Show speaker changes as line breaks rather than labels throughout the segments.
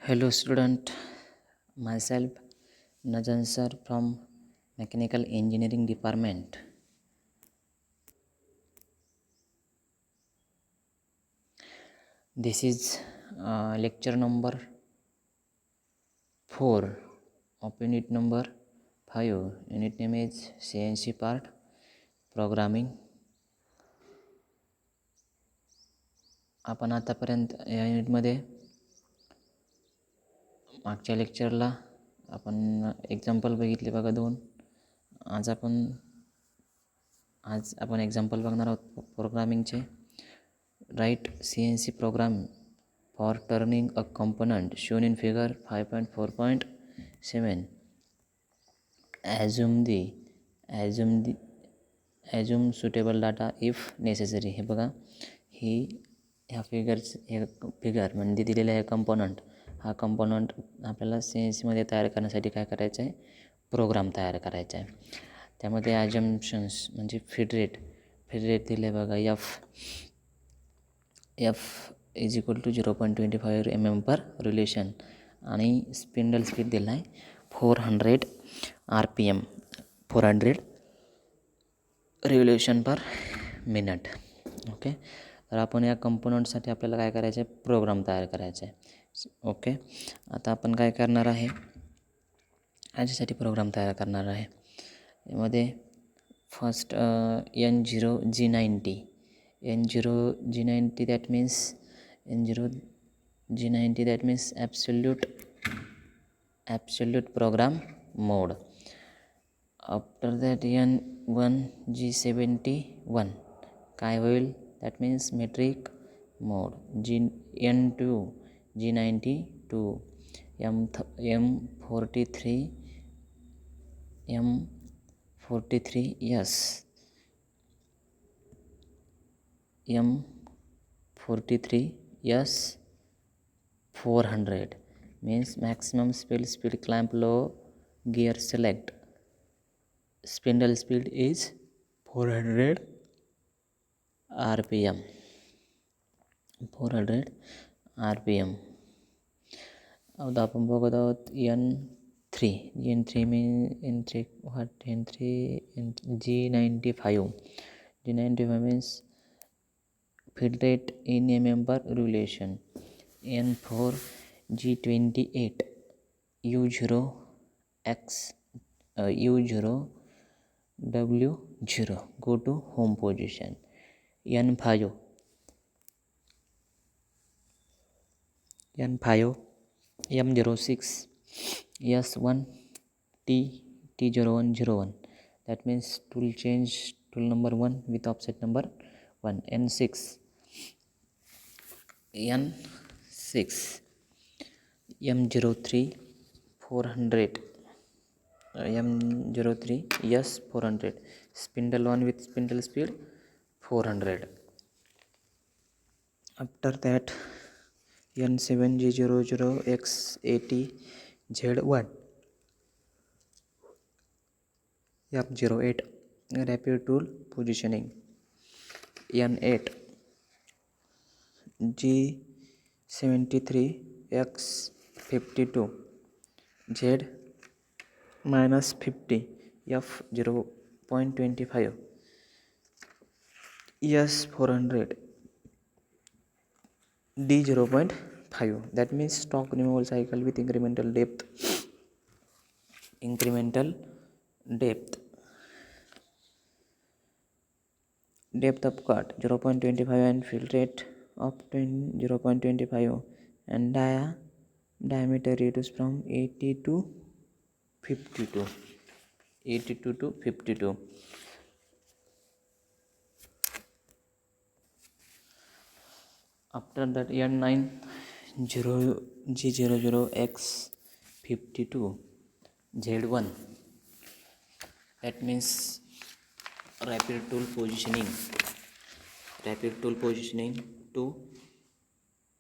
Hello student, myself Najan sir from Mechanical Engineering Department. This is lecture number 4 of unit number 5. Unit name is CNC part programming. आपण आतापर्यंत या युनिटमध्ये मागच्या लेक्चरला आपण example बघितले बघा 2. आज आपण एक्झाम्पल बघणार आहोत प्रोग्रामिंगचे. Write CNC program for turning a component shown in figure 5.4.7. Assume suitable data if necessary. हे बघा, ह्या फिगर म्हणजे दिलेला आहे कंपोनंट. हा कंपोनंट आपल्याला CNC मध्ये तयार करण्यासाठी काय करायचं आहे, प्रोग्राम तयार करायचा आहे. त्यामध्ये ॲजम्पशन्स म्हणजे फीड रेट दिले बघा. F इज इक्वल टू 0.25 mm/रेव्होल्यूशन आणि स्पिंडल स्पीड दिला आहे 400 RPM, 400 रेव्होल्यूशन पर मिनट. ओके, तर आपण या कंपोनंटसाठी आपल्याला काय करायचं आहे, प्रोग्राम तयार करायचा आहे. ओके, आता आपण काय करणार आहे, याच्यासाठी प्रोग्राम तयार करणार आहे. यामध्ये first N0G90 that means N0G90 that means absolute program mode. After that N1G71 काय होईल, that means metric mode. N2G92 M43S M43S 400 means maximum speed clamp, low gear select. Spindle speed is 400 RPM. 400 RPM. आता आपण बघत आहोत N3 G95 means feed rate in mm/revolution. N4 G28 U0 W0 go to home position. N5 M06 S1 T0101 that means tool number 1 with offset number 1. N6 M03 400 M03 S 400 spindle 1 with spindle speed 400. After that N7G00X80 Z1 F08 rapid tool positioning. N8 G73X52 Z-50 F0.25 S400 D0.5 that means stock removal cycle with incremental depth. Depth of cut 0.25 and fill rate of 0.25 and diameter reduced from 80 to 52. After that N9 G00X52 Z1 that means rapid tool positioning to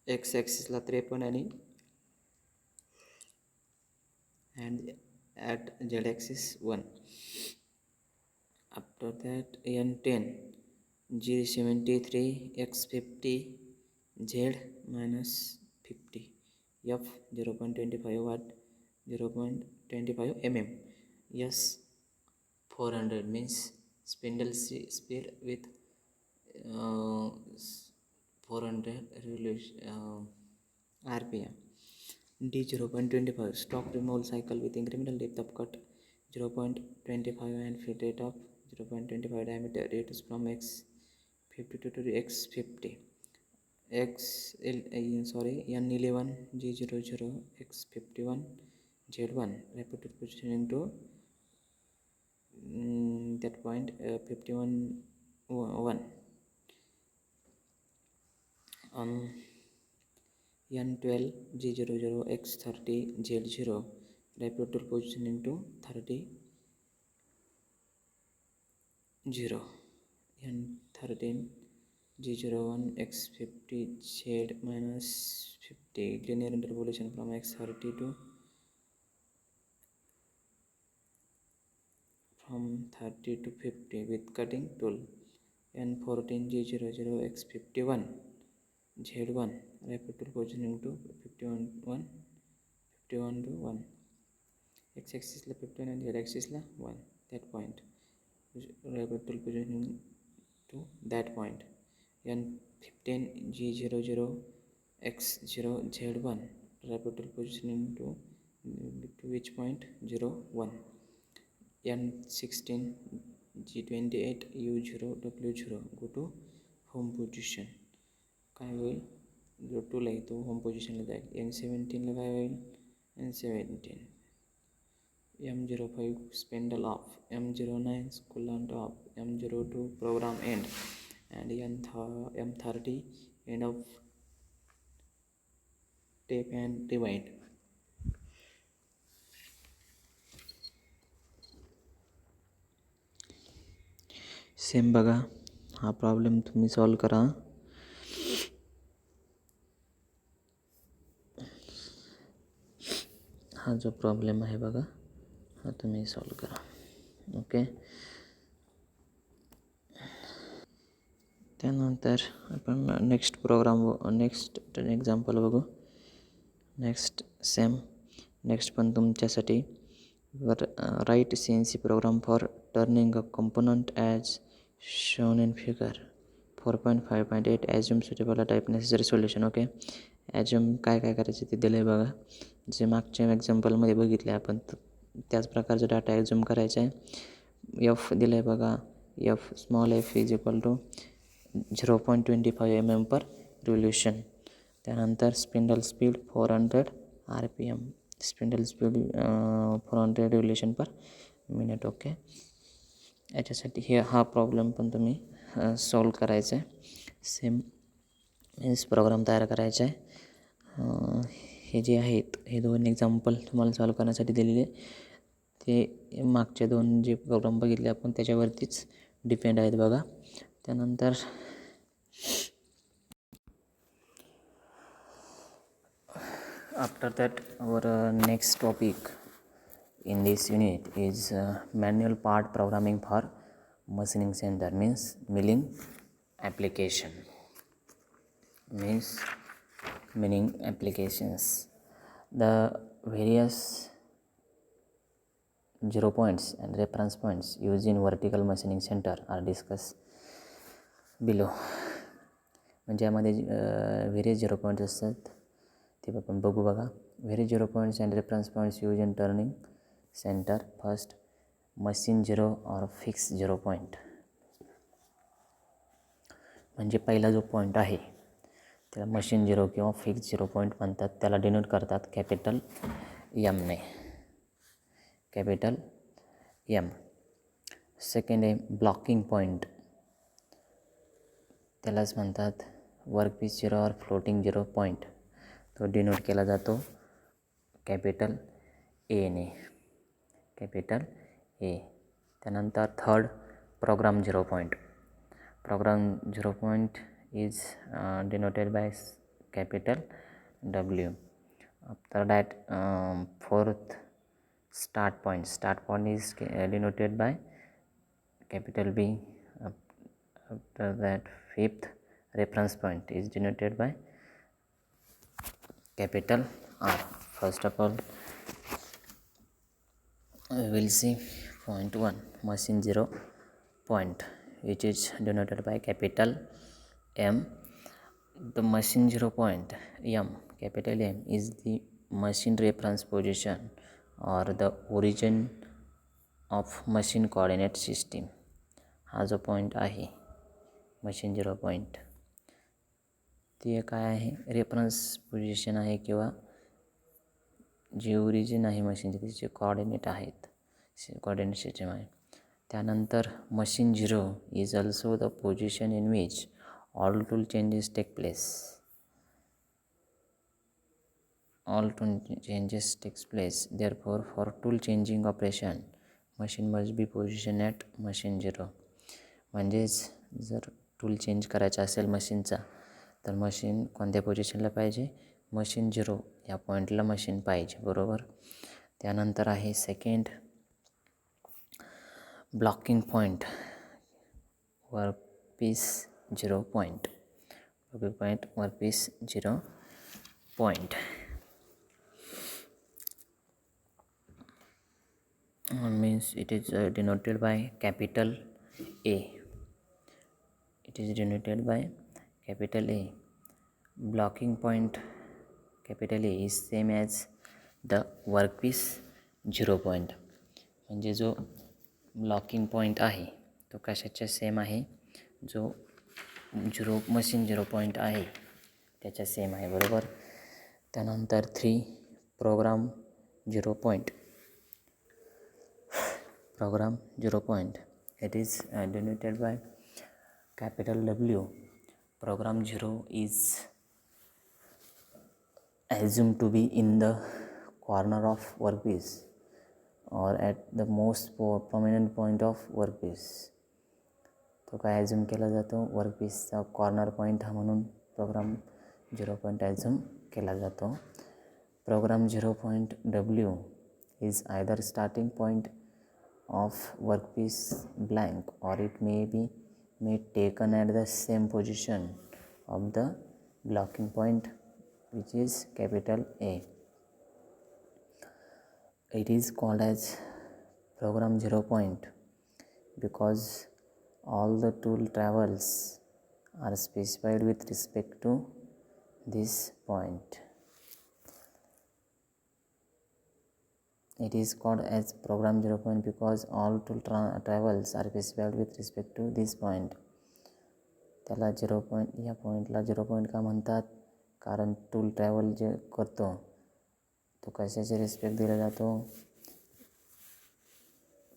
X axis La 53 and at Z axis 1. After that N10 G73X50 Z-50 F 0.25 watt, 0.25 mm. S 400 means spindle speed with 400 RPM. D 0.25 stock removal cycle with incremental depth of cut 0.25 and feet rate of 0.25 diameter. Radius from X52 to X50. N11 G00 X51 Z1 repeated positioning to that point 51 1 on N12 G00 X30 Z0 repeated positioning to 30 0 N13 G01 X50 Z minus 50 linear interpolation from X30 to from 30 to 50 with cutting tool. N14 G00 X51 Z1 repeated positioning to 51 to 1 X axis la 51 and Z axis la 1 that point repeated positioning to that point. N15 G00 X0 Z1 repeated positioning to which point 0 1 N16 G28 U0 W0 go to home position काय होईल जो 2 ला तो home पोजिशनला जाईल. N17 ला काय होईल N17 M05 spindle off, M09 coolant off, M02 program end, and M30 end of tape and rewind. Same बघा हा problem तुम्ही सॉल्व करा. हा जो प्रॉब्लेम आहे बघा हा तुम्ही सॉल्व करा. ओके. त्यानंतर आपण नेक्स्ट एक्झाम्पल बघू. नेक्स्ट पण तुमच्यासाठी write CNC program for turning a component as shown in figure 4.5.8 assume suitable type necessary solution. Okay. Assume काय करायचं ते दिलं आहे बघा. जे मागच्या एक्झाम्पलमध्ये बघितले आपण त्याच प्रकारचा डाटा ॲज्युम करायचा आहे. F दिलं आहे बघा. F small f is equal to 0.25 mm per revolution. त्यानंतर spindle speed 400 RPM. Spindle speed 400 revolution per minute. Okay. याच्यासाठी हा प्रॉब्लेम पण तुम्ही सॉल्व करायचा आहे. सेम मीन्स प्रोग्राम तयार करायचा आहे. हे जे आहेत हे दोन एक्झाम्पल तुम्हाला सॉल्व करण्यासाठी दिलेले ते मागचे दोन जे प्रोग्राम बघितले आपण त्याच्यावरतीच डिपेंड आहेत बघा. त्यानंतर after that our next topic in this unit is manual part programming for machining center means milling application milling applications. The various 0 points and reference points used in vertical machining center are discussed below. म्हणजे यामध्ये various 0 points असतात ते आपण बघू बघा. Various 0 points and reference points use in turning centre. First machine 0 और fix 0 point. म्हणजे पहिला जो पॉईंट आहे त्याला मशीन 0 किंवा फिक्स 0 पॉईंट म्हणतात. त्याला डिनोट करतात कॅपिटल एमने. Capital M. सेकंड आहे ब्लॉकिंग पॉईंट. त्यालाच म्हणतात वर्कपीस 0 और फ्लोटिंग 0 पॉईंट. तो डिनोट केला जातो कॅपिटल एने. Capital A. त्यानंतर third program 0 point. Program 0 point is denoted by capital W. After that fourth start point. Start point is denoted by capital B. After that fifth reference point is denoted by capital R. First of all, we will see point 1, machine 0 point, which is denoted by capital M. The machine 0 point M, capital M, is the machine reference position or the origin of machine coordinate system. हा जो point आहे machine 0 point, ते काय आहे, reference position आहे किंवा जे origin आहे मशीनचे त्याचे कॉर्डिनेट आहेत, कॉर्डिनेट सिस्टम आहे. त्यानंतर machine 0 is also the position in which all tool changes take place. All tool changes takes place. Therefore, for tool changing operation, machine must be positioned at machine 0. म्हणजेच जर tool change करायचा असेल मशीनचा तर machine कोणत्या पोझिशनला पाहिजे, machine 0 या पॉईंटला मशीन पाहिजे, बरोबर. त्यानंतर आहे second, blocking point, workpiece 0 point. Blocking point workpiece 0 point means it is denoted by capital A. It is denoted by capital A. Blocking point capital A is same as the workpiece 0 point. म्हणजे जो blocking point आहे तो कशाच्या same आहे, जो machine 0 point आहे त्याच्या same आहे, बरोबर. त्यानंतर 3, programme 0 point. Program 0 point, it is denoted by capital W. Program 0 is assumed to be in the corner of workpiece or at the most prominent point of workpiece. तो काय assume केला जातो, वर्कपीसचा corner point हा म्हणून programme 0 point assume केला जातो. Program 0 point W is either starting point of workpiece blank or it may taken at the same position of the blocking point, which is capital A. It is called as program 0 point because all the tool travels are specified with respect to this point. It is called as program 0 point because all tool travels are specified with respect to this point. त्याला 0 point, या पॉईंटला 0 point का म्हणतात, कारण tool travel जे करतो तो कशाचे respect दिला जातो,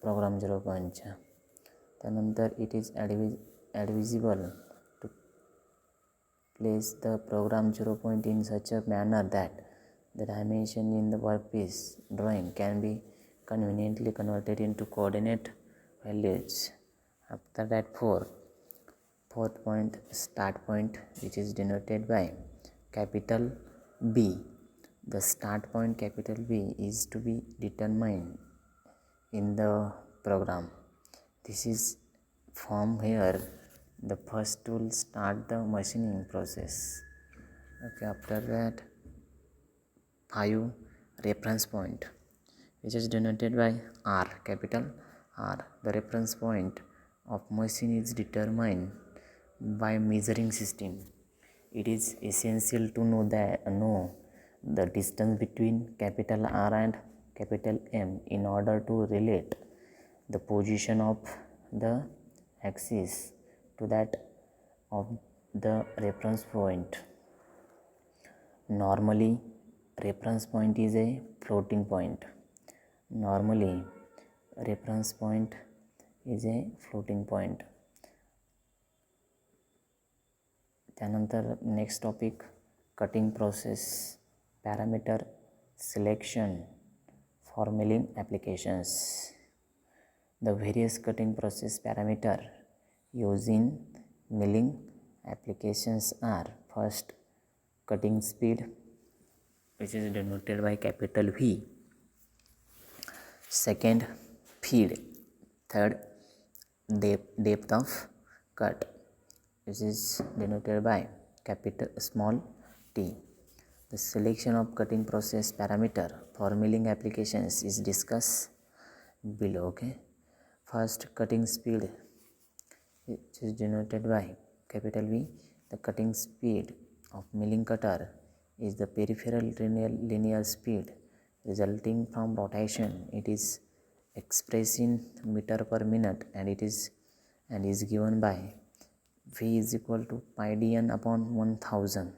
प्रोग्राम 0 पॉईंटच्या. त्यानंतर it is advisable to place the program 0 point in such a manner that the dimension in the workpiece drawing can be conveniently converted into coordinate values. After that, fourth point, start point, which is denoted by capital B. The start point capital B is to be determined in the program. This is from here the first tool start the machining process. Okay, after that 5, reference point, which is denoted by R, capital R. The reference point of machine is determined by measuring system. It is essential to know the distance between capital R and capital M in order to relate the position of the axis to that of the reference point. Normally, reference point is a floating point. Normally, reference point is a floating point. त्यानंतर next topic, cutting process, parameter selection for milling applications. The various cutting process parameter use in milling applications are first, cutting speed, which is denoted by capital V. Second, feed. Third, depth of cut, which is denoted by capital small t. The selection of cutting process parameter for milling applications is discussed below. Okay, first, cutting speed, which is denoted by capital V. The cutting speed of milling cutter is the peripheral linear speed resulting from rotation. It is expressed in meter per minute and is given by V is equal to pi dn upon 1000,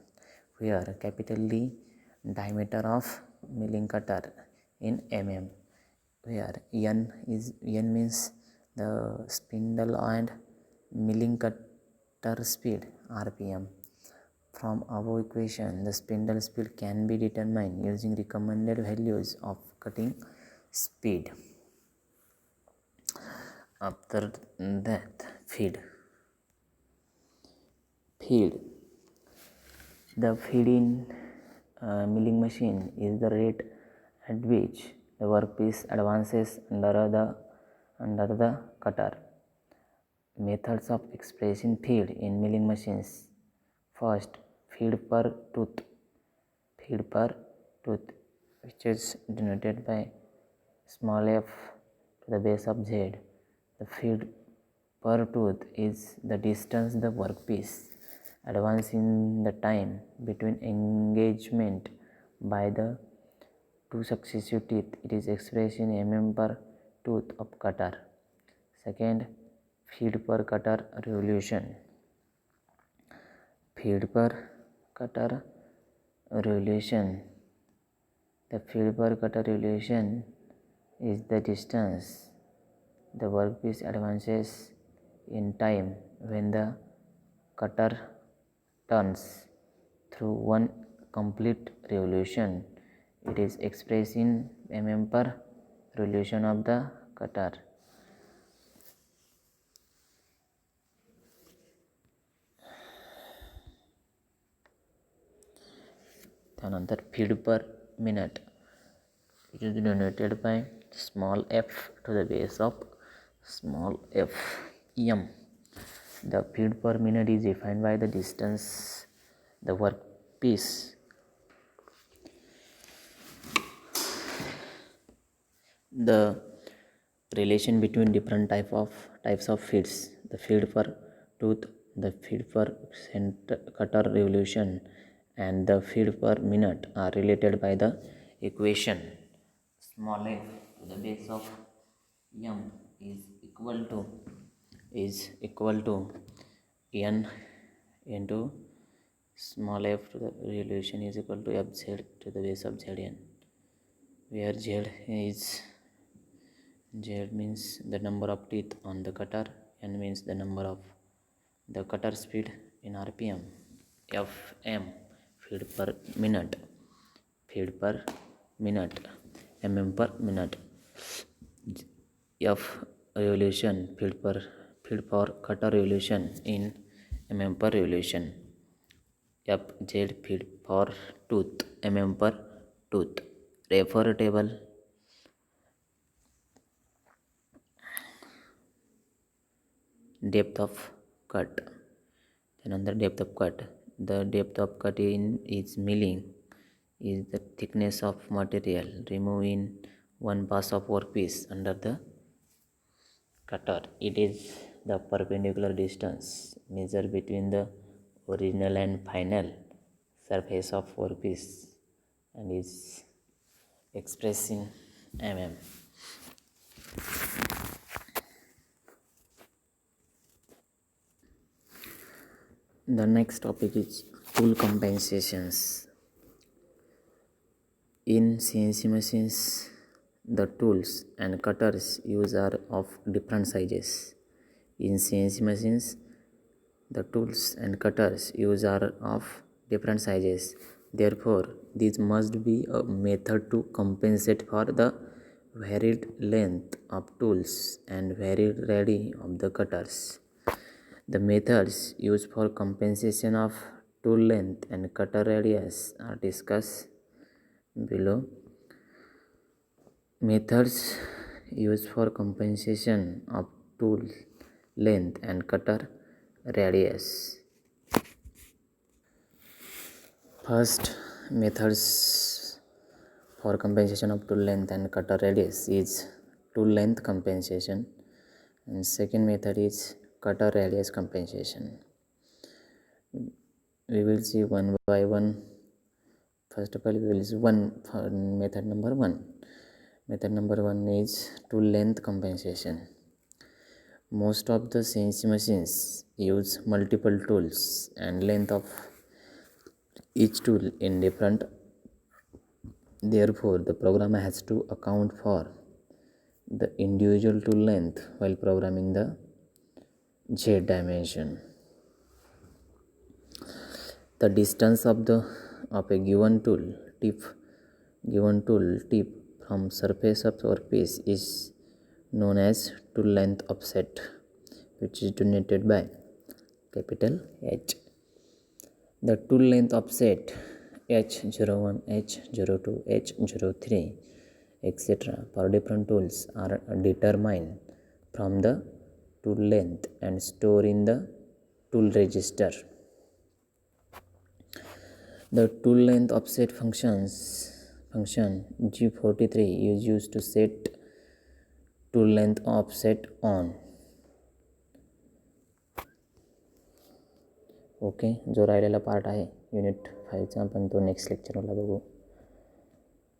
where capital D diameter of milling cutter in mm, where n means the spindle and milling cutter speed rpm. From above equation, the spindle speed can be determined using recommended values of cutting speed. After that, feed. The feed in milling machine is the rate at which the workpiece advances under the cutter. Methods of expressing feed in milling machines. First, feed per tooth, which is denoted by small f to the base of z. The feed per tooth is the distance the workpiece advances in the time between engagement by the two successive teeth. It is expressed in mm per tooth of cutter. Second, feed per cutter revolution. Feed per cutter revolution. The feed per cutter revolution is the distance the workpiece advances in time when the cutter turns through one complete revolution. It is expressed in mm per revolution of the cutter. त्यानंतर feed per minute, which is denoted by small f to the base of small f m. The feed per minute is defined by the distance the workpiece the relation between different types of feeds. The feed per tooth, the feed per cutter revolution, and the feed per minute are related by the equation small f to the base of m is equal to n into small f to the revolution is equal to fz to the base of zn, where Z means the number of teeth on the cutter, N means the number of the cutter speed in RPM, FM feed per minute, mm per minute, F revolution feed for cutter revolution in mm per revolution, FZ feed for tooth mm per tooth. Refer table. Depth of cut. Another depth of cut. The depth of cut in is milling is the thickness of material removed in one pass of workpiece under the cutter. It is the perpendicular distance measured between the original and final surface of workpiece and is expressed in mm. The next topic is tool compensations. In CNC machines, the tools and cutters used are of different sizes. In CNC machines, the tools and cutters used are of different sizes. Therefore, this must be a method to compensate for the varied length of tools and varied radii of the cutters. The methods used for compensation of tool length and cutter radius are discussed below. Methods used for compensation of tool length and cutter radius. First, methods for compensation of tool length and cutter radius is tool length compensation, and second method is cutter radius compensation. We will see one by one. First of all, we will see method number one. Method number one is tool length compensation. Most of the CNC machines use multiple tools and length of each tool in different. Therefore, the programmer has to account for the individual tool length while programming the Z dimension. The distance of a given tool tip from surface of workpiece is known as tool length offset, which is denoted by capital H. The tool length offset H01, H02, H03, etc. for different tools are determined from the tool length and stored in the tool register. The tool length offset function G43 is used to set tool length offset on. Okay, जो राहिलेला part आहे unit 5चा आपण तो next लेक्चरला बघू.